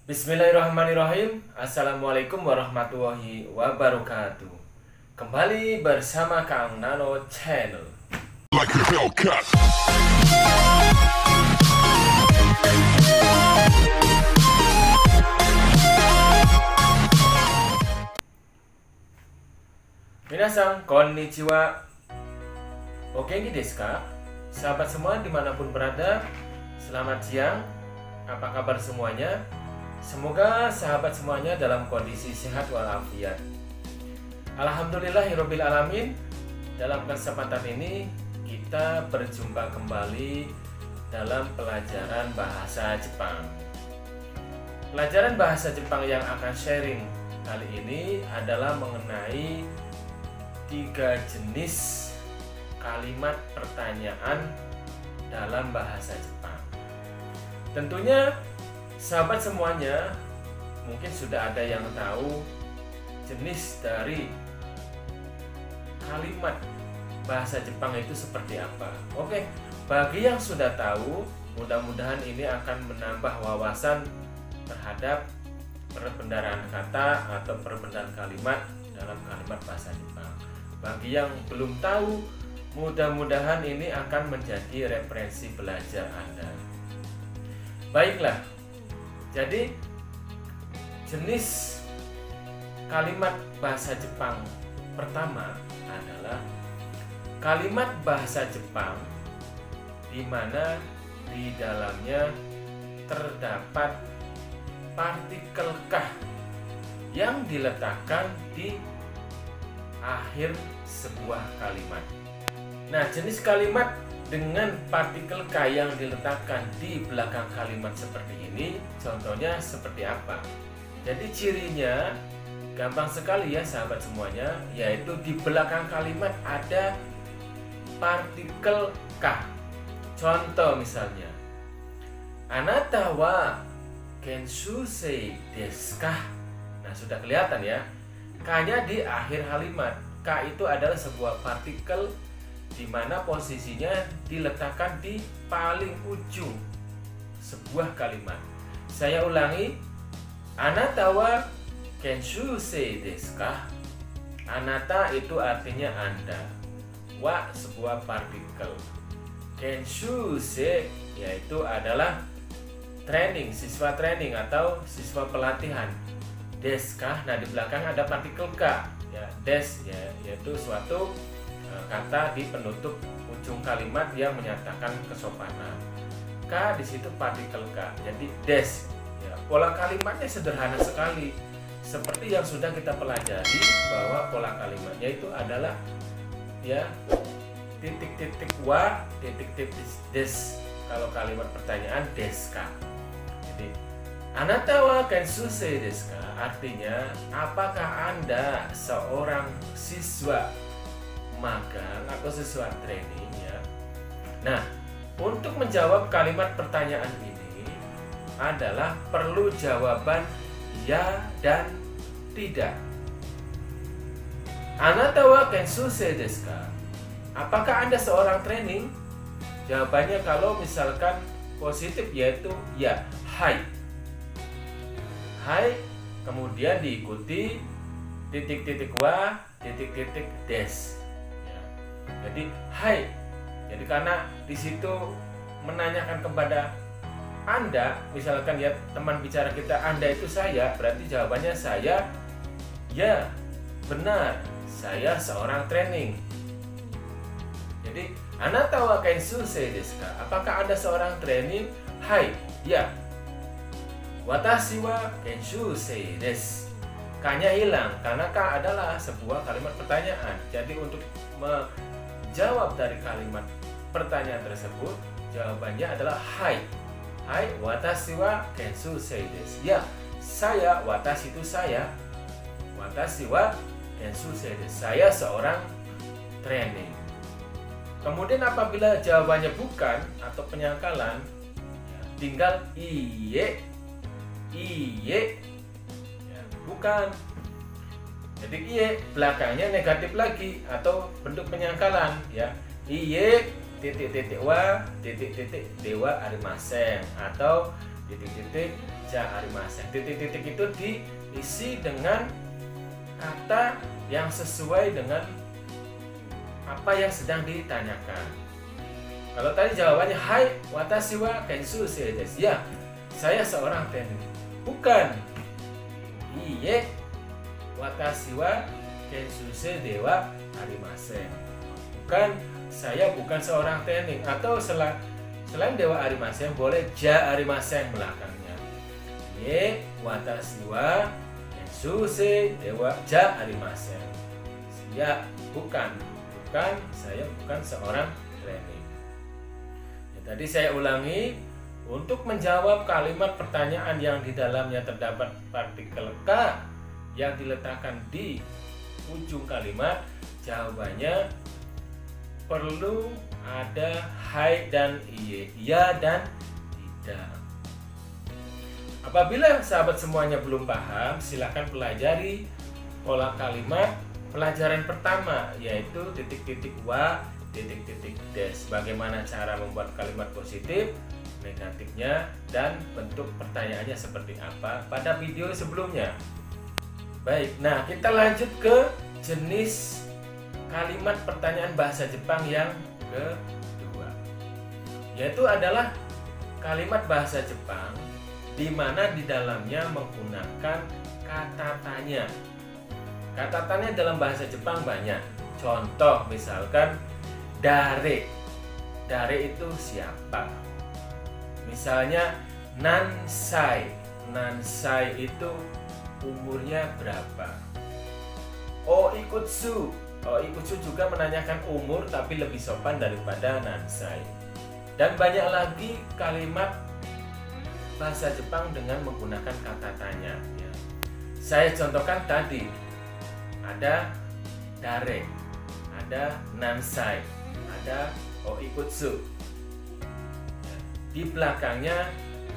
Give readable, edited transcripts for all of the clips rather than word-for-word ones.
Bismillahirrahmanirrahim. Assalamualaikum warahmatullahi wabarakatuh. Kembali bersama Kang Nano Channel. Like a Hellcat. Minasan konnichiwa. Okenki desu ka? Sahabat semua dimanapun berada, selamat siang. Apa kabar semuanya? Semoga sahabat semuanya dalam kondisi sehat walafiat. Alhamdulillahirabbil alamin. Dalam kesempatan ini kita berjumpa kembali dalam pelajaran bahasa Jepang. Pelajaran bahasa Jepang yang akan sharing kali ini adalah mengenai 3 jenis kalimat pertanyaan dalam bahasa Jepang. Tentunya sahabat semuanya mungkin sudah ada yang tahu jenis dari kalimat bahasa Jepang itu seperti apa. Oke, bagi yang sudah tahu, mudah-mudahan ini akan menambah wawasan terhadap perbendaharaan kata atau perbendaharaan kalimat dalam kalimat bahasa Jepang. Bagi yang belum tahu, mudah-mudahan ini akan menjadi referensi belajar Anda. Baiklah, jadi jenis kalimat bahasa Jepang pertama adalah kalimat bahasa Jepang di mana di dalamnya terdapat partikel kah yang diletakkan di akhir sebuah kalimat. Nah, jenis kalimat dengan partikel K yang diletakkan di belakang kalimat seperti ini, contohnya seperti apa? Jadi cirinya gampang sekali ya sahabat semuanya, yaitu di belakang kalimat ada partikel K. Contoh misalnya, Anata wa kenshusei desu ka? Nah, sudah kelihatan ya, K-nya di akhir kalimat. K itu adalah sebuah partikel di mana posisinya diletakkan di paling ujung sebuah kalimat. Saya ulangi, Anata wa kenshusei desu ka? Anata itu artinya Anda. Wa sebuah partikel. Kenshusei yaitu adalah training, siswa training atau siswa pelatihan. Desu ka? Nah, di belakang ada partikel K. Ya, des ya, yaitu suatu kata di penutup ujung kalimat yang menyatakan kesopanan. K di situ partikel K. Jadi des. Ya, pola kalimatnya sederhana sekali. Seperti yang sudah kita pelajari bahwa pola kalimatnya itu adalah ya titik-titik wa, titik-titik des. Kalau kalimat pertanyaan desu ka. Jadi Anata wa kenshusei desu ka? Artinya, apakah Anda seorang siswa magang atau siswa training ya. Nah, untuk menjawab kalimat pertanyaan ini adalah perlu jawaban ya dan tidak. Anata wa kenshusei desu ka? Apakah Anda seorang training? Jawabannya kalau misalkan positif yaitu ya, hai. Hai, kemudian diikuti titik-titik wa, titik-titik des. Jadi hai. Jadi karena di situ menanyakan kepada Anda, misalkan ya teman bicara kita Anda itu saya, berarti jawabannya saya. Ya, benar. Saya seorang training. Jadi Anata wa kenshusei desu ka? Apakah Anda seorang training? Hai. Ya. Watashi wa kenshusei desu. K-nya hilang karena K adalah sebuah kalimat pertanyaan. Jadi untuk menjawab dari kalimat pertanyaan tersebut, jawabannya adalah hai. Hai, watashi wa kenshusei desu. Ya, saya, watashi itu saya. Watashi wa kenshusei desu. Saya seorang training. Kemudian apabila jawabannya bukan atau penyangkalan, tinggal iye. Iye. Ya, bukan. Jadi iye belakangnya negatif lagi atau bentuk penyangkalan ya. Iye titik-titik wa titik-titik dewa arimasen atau titik-titik ja arimasen. Titik-titik itu diisi dengan kata yang sesuai dengan apa yang sedang ditanyakan. Kalau tadi jawabannya hai watashi wa kenshusei desu. Ya, saya seorang teknik. Bukan. Iye watashi wa kenshusei de wa arimasen. Bukan, saya bukan seorang teknik. Atau selain dewa arimasen boleh ja arimasen belakangnya. Iye watashi wa kenshusei dewa ja arimasen. Ya, bukan, saya bukan seorang teknik. Tadi saya ulangi, untuk menjawab kalimat pertanyaan yang di dalamnya terdapat partikel K yang diletakkan di ujung kalimat, jawabannya perlu ada hai dan iye, ya dan tidak. Apabila sahabat semuanya belum paham, silakan pelajari pola kalimat pelajaran pertama, yaitu titik-titik wa, titik-titik des. Bagaimana cara membuat kalimat positif, negatifnya, dan bentuk pertanyaannya seperti apa pada video sebelumnya. Baik, nah kita lanjut ke jenis kalimat pertanyaan bahasa Jepang yang kedua, yaitu adalah kalimat bahasa Jepang di mana di dalamnya menggunakan kata tanya. Kata tanya dalam bahasa Jepang banyak. Contoh misalkan dare. Dare itu siapa? Misalnya nansai. Nansai itu umurnya berapa? Oikutsu. Oikutsu juga menanyakan umur tapi lebih sopan daripada nansai. Dan banyak lagi kalimat bahasa Jepang dengan menggunakan kata tanya. Ya. Saya contohkan tadi. Ada dare, ada nansai, ada oikutsu. Di belakangnya,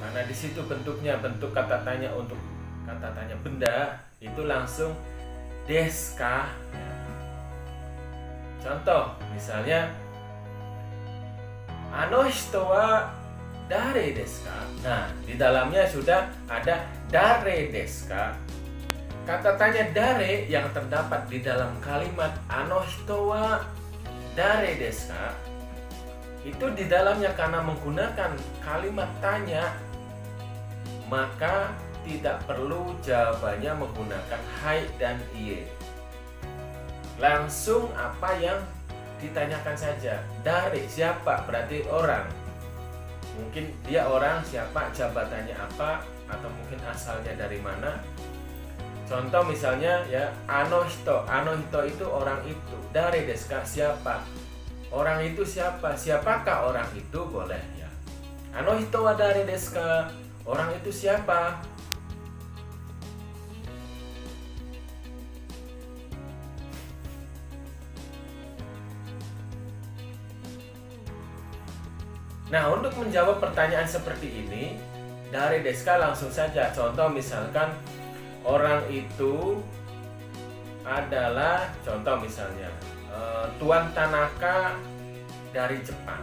karena di situ bentuknya bentuk kata tanya untuk kata tanya benda, itu langsung desu ka. Contoh, misalnya ano hito wa dare desu ka? Nah, di dalamnya sudah ada dare desu ka. Kata tanya dare yang terdapat di dalam kalimat ano hito wa dare desu ka itu di dalamnya karena menggunakan kalimat tanya, maka tidak perlu jawabannya menggunakan hai dan iye. Langsung apa yang ditanyakan saja. Dare siapa? Berarti orang. Mungkin dia orang, siapa, jabatannya apa, atau mungkin asalnya dari mana. Contoh misalnya ya, ano hito itu orang itu. Dare desu ka, siapa? Orang itu siapa? Siapakah orang itu? Boleh ya. Ano hito wa dare desu ka? Orang itu siapa? Nah, untuk menjawab pertanyaan seperti ini, dare desu ka langsung saja. Contoh misalkan orang itu adalah, contoh misalnya Tuan Tanaka dari Jepang.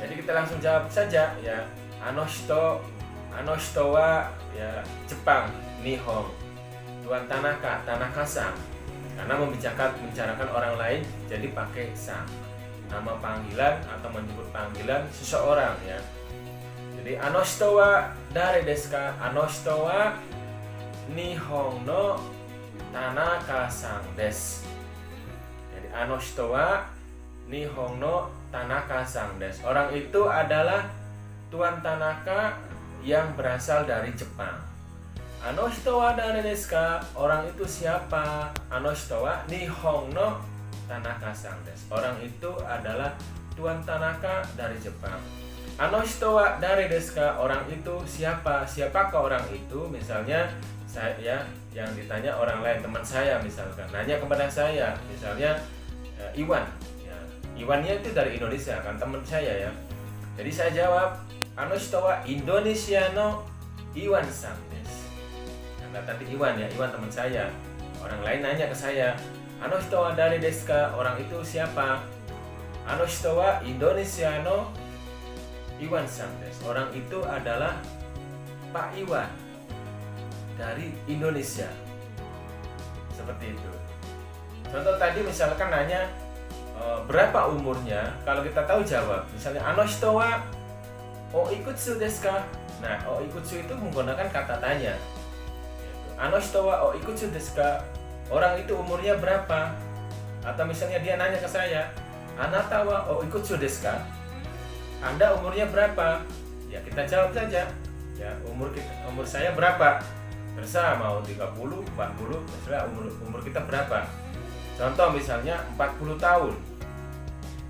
Jadi kita langsung jawab saja ya, ano hito wa ya Jepang, Nihon. Tuan Tanaka, Tanaka-san. Karena membicarakan orang lain jadi pakai san. Nama panggilan atau menyebut panggilan seseorang ya. Jadi ano hito wa dare desu ka? Ano hito wa Nihon no Tanaka-san desu. Jadi ano hito wa Nihon no Tanaka-san desu. Orang itu adalah Tuan Tanaka yang berasal dari Jepang. Ano hito wa dare desu ka? Orang itu siapa? Ano hito wa Nihon no Tanaka-san desu. Orang itu adalah Tuan Tanaka dari Jepang. Ano hito wa dare desu ka? Orang itu siapa? Siapakah orang itu? Misalnya saya yang ditanya orang lain, teman saya misalkan nanya kepada saya, misalnya Iwan ya. Iwannya itu dari Indonesia kan, teman saya ya. Jadi saya jawab ano hito wa Indonesia no Iwan san desu. Nah, tadi Iwan ya, Iwan teman saya. Orang lain nanya ke saya, ano hito wa dare desu ka? Orang itu siapa? Ano hito wa Indonesia no Iwan san desu. Orang itu adalah Pak Iwan dari Indonesia. Seperti itu. Contoh tadi misalkan nanya berapa umurnya, kalau kita tahu jawab. Misalnya anoshitowa oikutsu desu ka? Nah, oikutsu itu menggunakan kata tanya. Anoshitowa oikutsu desu ka? Orang itu umurnya berapa? Atau misalnya dia nanya ke saya, anata wa oikutsu desu ka? Anda umurnya berapa? Ya kita jawab saja. Ya, umur saya berapa? Terserah mau 30, 40, terserah umur kita berapa. Contoh misalnya 40 tahun.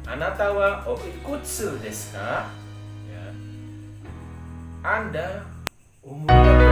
Anata wa oikutsu desu ka? Ya. Anda umurnya